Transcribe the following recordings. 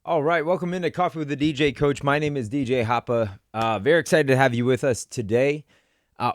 All right, welcome into Coffee with the DJ Coach. My name is DJ Hapa. Very excited to have you with us today.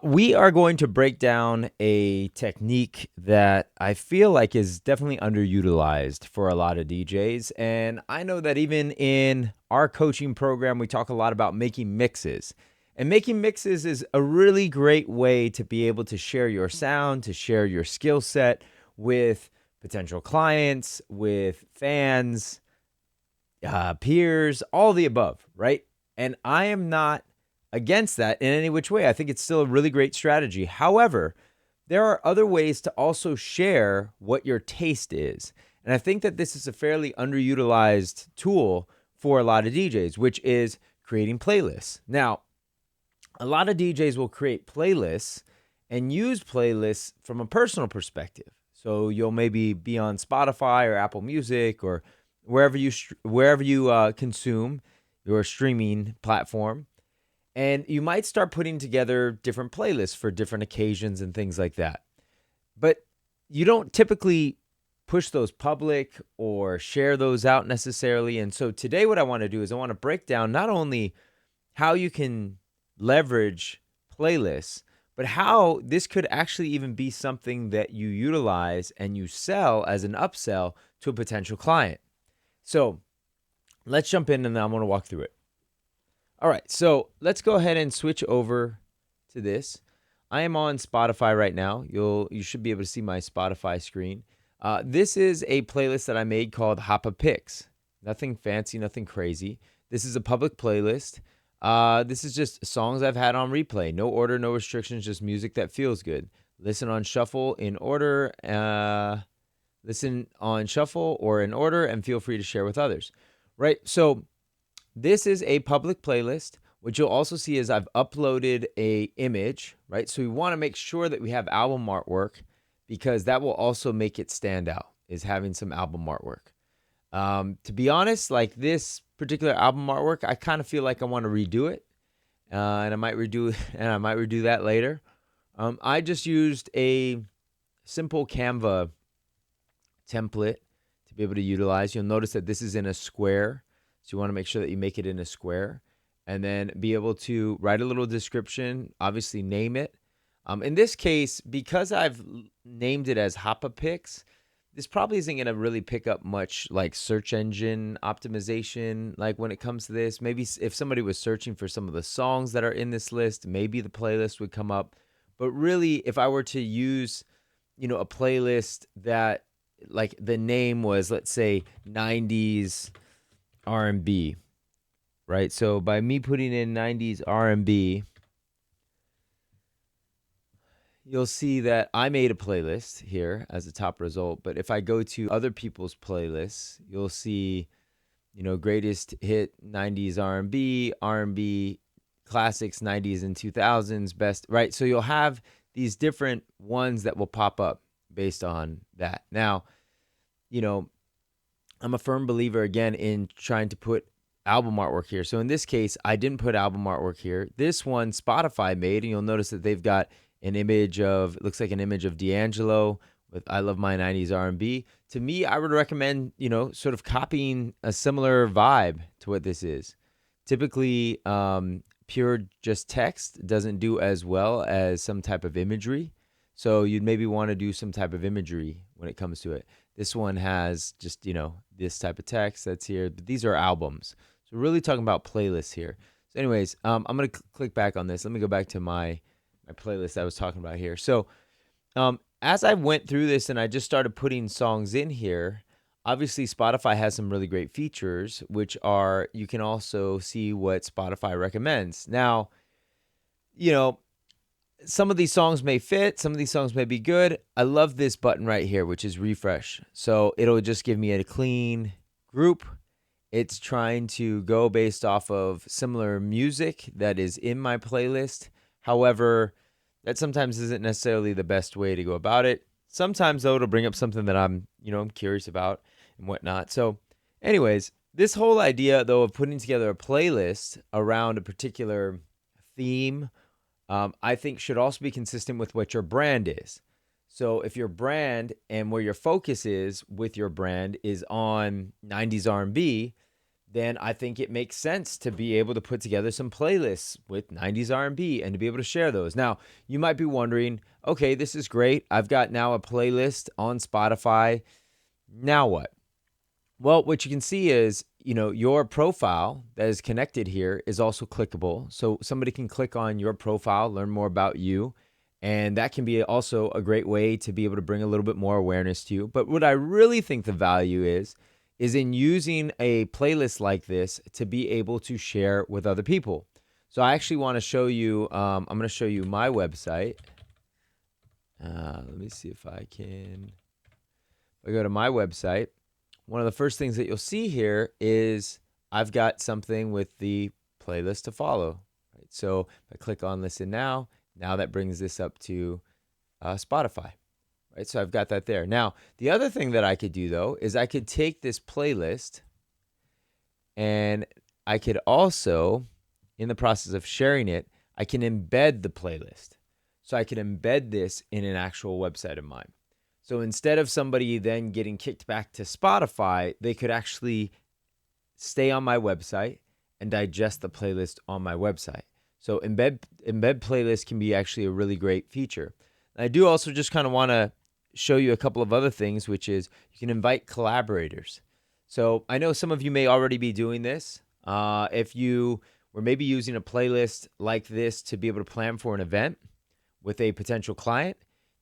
We are going to break down a technique that I feel like is definitely underutilized for a lot of DJs. And I know that even in our coaching program, we talk a lot about making mixes. And making mixes is a really great way to be able to share your sound, to share your skill set with potential clients, with fans, peers, all the above, right? And I am not against that in any which way. I think it's still a really great strategy. However, there are other ways to also share what your taste is. And I think that this is a fairly underutilized tool for a lot of DJs, which is creating playlists. Now, a lot of DJs will create playlists and use playlists from a personal perspective. So you'll maybe be on Spotify or Apple Music or wherever you consume your streaming platform, and you might start putting together different playlists for different occasions and things like that. But you don't typically push those public or share those out necessarily. And so today what I want to do is I want to break down not only how you can leverage playlists, but how this could actually even be something that you utilize and you sell as an upsell to a potential client. So let's jump in and I'm going to walk through it. All right, so let's go ahead and switch over to this. I am on Spotify right now. You should be able to see my Spotify screen. This is a playlist that I made called Hapa Picks. Nothing fancy, nothing crazy. This is a public playlist. This is just songs I've had on replay. No order, no restrictions, just music that feels good. Listen on shuffle in order. Listen on shuffle or in order, and feel free to share with others, right? So this is a public playlist. What you'll also see is I've uploaded a image, right? So we want to make sure that we have album artwork because that will also make it stand out, is having some album artwork. To be honest, like this particular album artwork, I kind of feel like I want to redo it, and I might redo that later. I just used a simple Canva template to be able to utilize. You'll notice that this is in a square. So you want to make sure that you make it in a square and then be able to write a little description, obviously name it. In this case, because I've named it as Hapa Picks, this probably isn't going to really pick up much like search engine optimization. Like when it comes to this, maybe if somebody was searching for some of the songs that are in this list, maybe the playlist would come up. But really, if I were to use, a playlist that like the name was, let's say 90s R&B, right? So by me putting in 90s R&B, you'll see that I made a playlist here as a top result. But if I go to other people's playlists, you'll see, greatest hit 90s R&B classics 90s and 2000s best, right? So you'll have these different ones that will pop up based on that. Now, I'm a firm believer again in trying to put album artwork here. So in this case, I didn't put album artwork here. This one Spotify made, and you'll notice that they've got an image of, it looks like an image of D'Angelo with I Love My 90s R&B. To me, I would recommend, sort of copying a similar vibe to what this is. Typically, pure just text doesn't do as well as some type of imagery. So you'd maybe want to do some type of imagery when it comes to it. This one has just, this type of text that's here. But these are albums. So we're really talking about playlists here. So anyways, I'm going to click back on this. Let me go back to my playlist I was talking about here. So as I went through this and I just started putting songs in here, obviously Spotify has some really great features, which are you can also see what Spotify recommends. Now, some of these songs may fit, some of these songs may be good. I love this button right here, which is refresh. So it'll just give me a clean group. It's trying to go based off of similar music that is in my playlist. However, that sometimes isn't necessarily the best way to go about it. Sometimes though, it'll bring up something that I'm curious about and whatnot. So anyways, this whole idea though of putting together a playlist around a particular theme, I think should also be consistent with what your brand is. So if your brand and where your focus is with your brand is on 90s R&B, then I think it makes sense to be able to put together some playlists with 90s R&B and to be able to share those. Now, you might be wondering, okay, this is great. I've got now a playlist on Spotify. Now what? Well, what you can see is, your profile that is connected here is also clickable. So somebody can click on your profile, learn more about you. And that can be also a great way to be able to bring a little bit more awareness to you. But what I really think the value is in using a playlist like this to be able to share with other people. So I actually want to show you, I'm going to show you my website. Let me see if I can. I go to my website. One of the first things that you'll see here is I've got something with the playlist to follow. Right? So if I click on listen now that brings this up to Spotify. Right? So I've got that there. Now, the other thing that I could do though is I could take this playlist and I could also, in the process of sharing it, I can embed the playlist. So I can embed this in an actual website of mine. So instead of somebody then getting kicked back to Spotify, they could actually stay on my website and digest the playlist on my website. So embed playlist can be actually a really great feature. And I do also just kind of want to show you a couple of other things, which is you can invite collaborators. So I know some of you may already be doing this. If you were maybe using a playlist like this to be able to plan for an event with a potential client,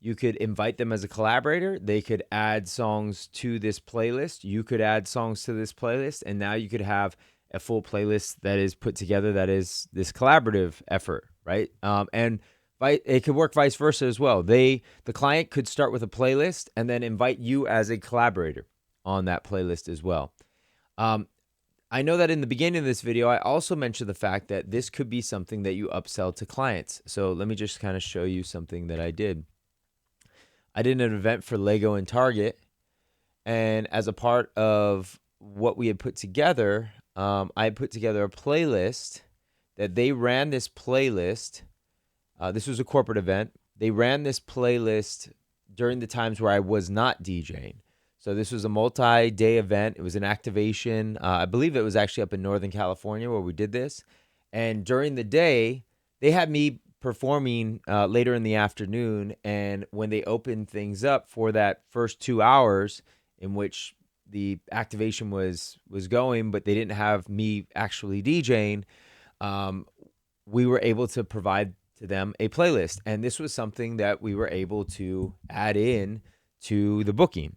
you could invite them as a collaborator. They could add songs to this playlist. You could add songs to this playlist. And now you could have a full playlist that is put together that is this collaborative effort, right? And it could work vice versa as well. The client could start with a playlist and then invite you as a collaborator on that playlist as well. I know that in the beginning of this video, I also mentioned the fact that this could be something that you upsell to clients. So let me just kind of show you something that I did. I did an event for Lego and Target, and as a part of what we had put together, I put together a playlist that they ran this playlist. This was a corporate event. They ran this playlist during the times where I was not DJing. So this was a multi-day event. It was an activation. I believe it was actually up in Northern California where we did this. And during the day, they had me performing later in the afternoon. And when they opened things up for that first 2 hours in which the activation was going, but they didn't have me actually DJing, we were able to provide to them a playlist. And this was something that we were able to add in to the booking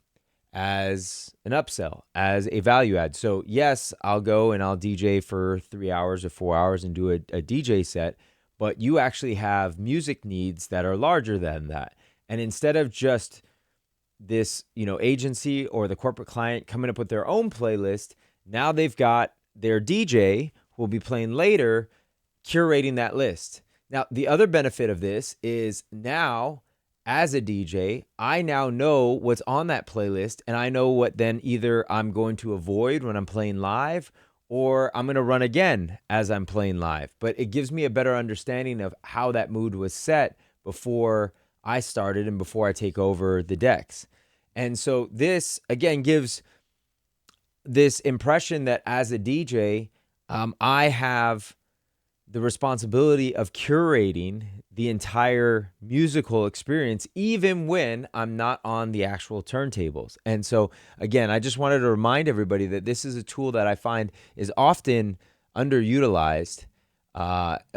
as an upsell, as a value add. So yes, I'll go and I'll DJ for 3 hours or 4 hours and do a DJ set, but you actually have music needs that are larger than that. And instead of just this, agency or the corporate client coming up with their own playlist, now they've got their DJ who will be playing later, curating that list. Now, the other benefit of this is now, as a DJ, I now know what's on that playlist, and I know what then either I'm going to avoid when I'm playing live, or I'm going to run again as I'm playing live. But it gives me a better understanding of how that mood was set before I started and before I take over the decks. And so this, again, gives this impression that as a DJ, I have the responsibility of curating the entire musical experience, even when I'm not on the actual turntables. And so, again, I just wanted to remind everybody that this is a tool that I find is often underutilized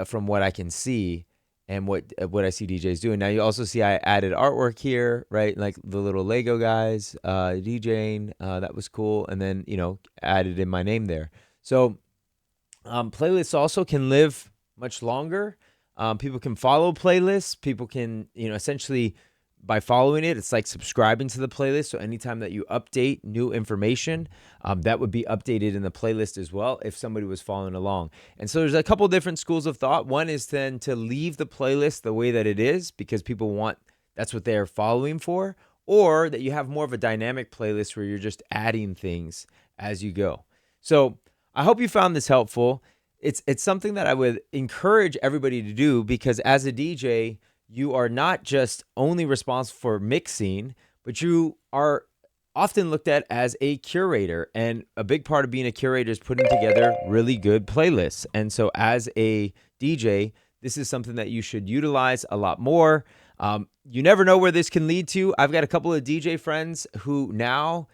from what I can see and what I see DJs doing. Now, you also see I added artwork here, right? Like the little Lego guys DJing. That was cool. And then, added in my name there. So playlists also can live much longer. People can follow playlists. People can, essentially by following it, it's like subscribing to the playlist. So anytime that you update new information, that would be updated in the playlist as well if somebody was following along. And so there's a couple different schools of thought. One is then to leave the playlist the way that it is because people that's what they're following for, or that you have more of a dynamic playlist where you're just adding things as you go. So I hope you found this helpful. It's something that I would encourage everybody to do because as a DJ, you are not just only responsible for mixing, but you are often looked at as a curator. And a big part of being a curator is putting together really good playlists. And so as a DJ, this is something that you should utilize a lot more. You never know where this can lead to. I've got a couple of DJ friends who now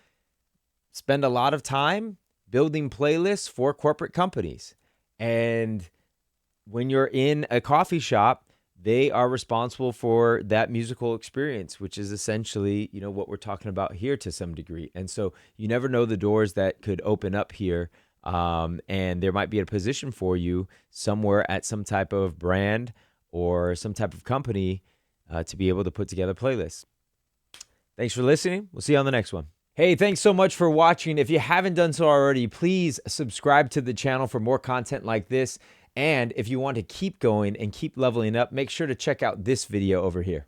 spend a lot of time building playlists for corporate companies. And when you're in a coffee shop, they are responsible for that musical experience, which is essentially, what we're talking about here to some degree. And so you never know the doors that could open up here. And there might be a position for you somewhere at some type of brand or some type of company to be able to put together playlists. Thanks for listening. We'll see you on the next one. Hey, thanks so much for watching. If you haven't done so already, please subscribe to the channel for more content like this. And if you want to keep going and keep leveling up, make sure to check out this video over here.